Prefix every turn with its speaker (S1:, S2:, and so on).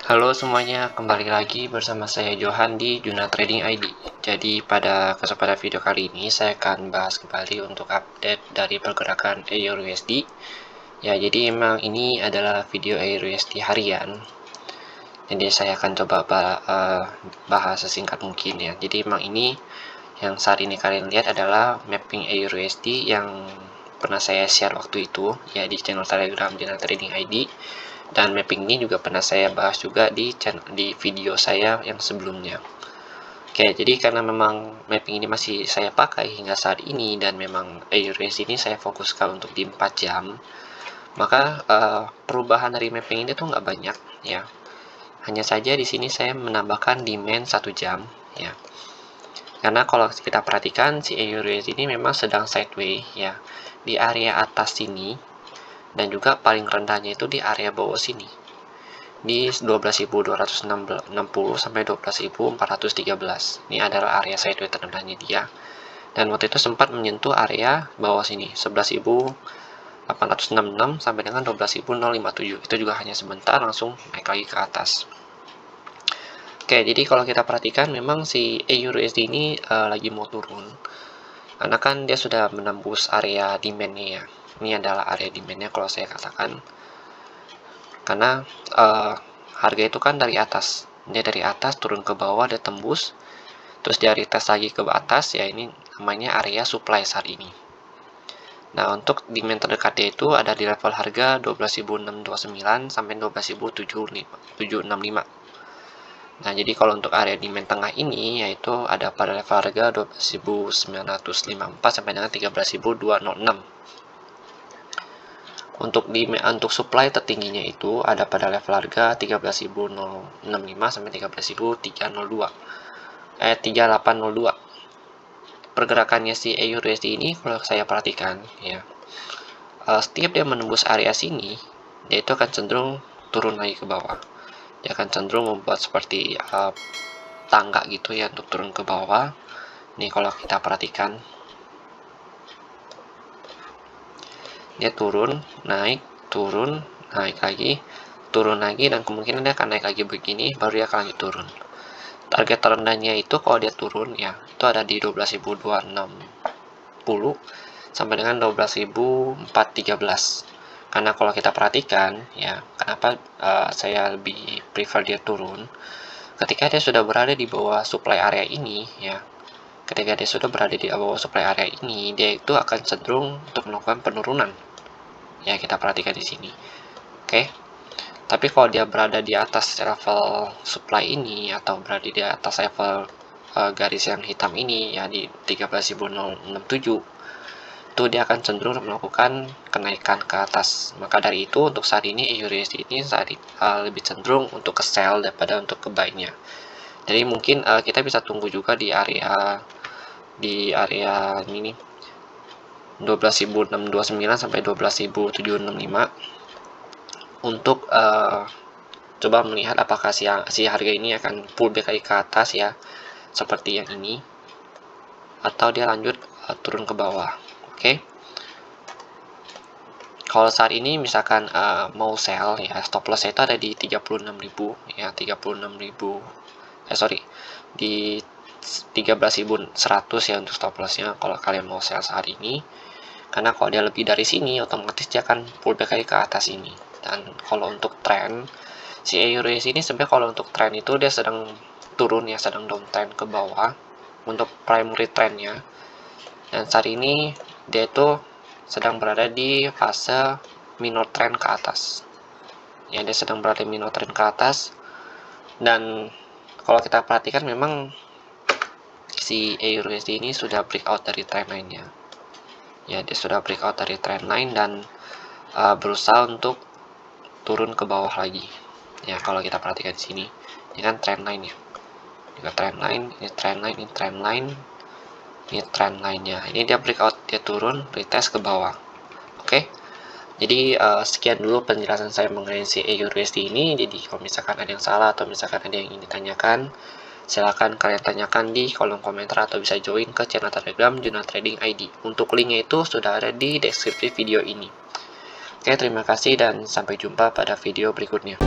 S1: Halo semuanya, kembali lagi bersama saya Johan di Juna Trading ID. Jadi pada kesempatan video kali ini saya akan bahas kembali untuk update dari pergerakan EURUSD. Ya, jadi emang ini adalah video EURUSD harian. Jadi saya akan coba bahas sesingkat mungkin ya. Jadi emang ini yang saat ini kalian lihat adalah mapping EURUSD yang pernah saya share waktu itu ya di channel Telegram Juna Trading ID. Dan mapping ini juga pernah saya bahas juga di video saya yang sebelumnya. Oke, jadi karena memang mapping ini masih saya pakai hingga saat ini dan memang EURUSD ini saya fokuskan untuk di 4 jam, maka perubahan dari mapping ini tuh nggak banyak ya. Hanya saja di sini saya menambahkan demand 1 jam ya. Karena kalau kita perhatikan si EURUSD ini memang sedang sideways ya di area atas sini dan juga paling rendahnya itu di area bawah sini di 12.260 sampai 12.413. Ini adalah area sideways terendahnya dia. Dan waktu itu sempat menyentuh area bawah sini 11.866 sampai dengan 12.057. Itu juga hanya sebentar langsung naik lagi ke atas. Oke, jadi kalau kita perhatikan memang si EURUSD ini lagi mau turun. Karena kan dia sudah menembus area demand-nya ya. Ini adalah area demand-nya kalau saya katakan. Karena harga itu kan dari atas, dia dari atas turun ke bawah, dia tembus, terus dia retest lagi ke atas, ya ini namanya area supply saat ini. Nah, untuk demand terdekatnya itu ada di level harga 12.629 sampai 12.765. Nah, jadi kalau untuk area demand tengah ini yaitu ada pada level harga 12.954 sampai dengan 13.206. Untuk supply tertingginya itu ada pada level harga 13.065 sampai 13.302. 3802. Pergerakannya si EURUSD ini kalau saya perhatikan ya. Setiap dia menembus area sini, dia itu akan cenderung turun lagi ke bawah. Dia akan cenderung membuat seperti tangga gitu ya untuk turun ke bawah. Nih kalau kita perhatikan, dia turun, naik, naik lagi, turun lagi, dan kemungkinan dia akan naik lagi begini, baru dia akan lanjut turun. Target terendahnya itu kalau dia turun ya, itu ada di 12.260 sampai dengan 12.413. Karena kalau kita perhatikan ya, kenapa saya lebih prefer dia turun? Ketika dia sudah berada di bawah supply area ini ya, ketika dia sudah berada di bawah supply area ini, dia itu akan cenderung untuk melakukan penurunan. Ya, kita perhatikan di sini. Oke. Tapi kalau dia berada di atas level supply ini atau berada di atas level garis yang hitam ini ya di 13.067, itu dia akan cenderung melakukan kenaikan ke atas. Maka dari itu untuk saat ini EURUSD ini lebih cenderung untuk ke sell daripada untuk ke buy-nya. Jadi mungkin kita bisa tunggu juga di area ini nih 12.629 sampai 12.765 untuk coba melihat apakah si harga ini akan pullback lagi ke atas ya seperti yang ini, atau dia lanjut turun ke bawah. Oke. Kalau saat ini misalkan mau sell ya, stop loss itu ada di 36.000 ya, 36.000 di 13.100 ya untuk stop lossnya kalau kalian mau sell saat ini. Karena kalau dia lebih dari sini otomatis dia akan pullback lagi ke atas ini. Dan kalau untuk trend si EURUSD ini sebenarnya kalau untuk trend itu dia sedang turun ya, sedang downtrend ke bawah untuk primary trendnya. Dan saat ini dia itu sedang berada di fase minor trend ke atas. Ya, dia sedang berada di minor trend ke atas. Dan kalau kita perhatikan memang si EURUSD ini sudah breakout dari trendline-nya. Ya, dia sudah breakout dari trendline dan berusaha untuk turun ke bawah lagi. Ya, kalau kita perhatikan di sini, ini kan trendline ya. Juga trendline, ini trendline, ini trendline, ini trendline-nya. Ini dia breakout, dia turun, retest ke bawah. Oke. Jadi sekian dulu penjelasan saya mengenai si EURUSD ini. Jadi kalau misalkan ada yang salah atau misalkan ada yang ingin ditanyakan, silakan kalian tanyakan di kolom komentar atau bisa join ke channel Telegram Juna Trading ID. Untuk linknya itu sudah ada di deskripsi video ini. Oke, terima kasih dan sampai jumpa pada video berikutnya.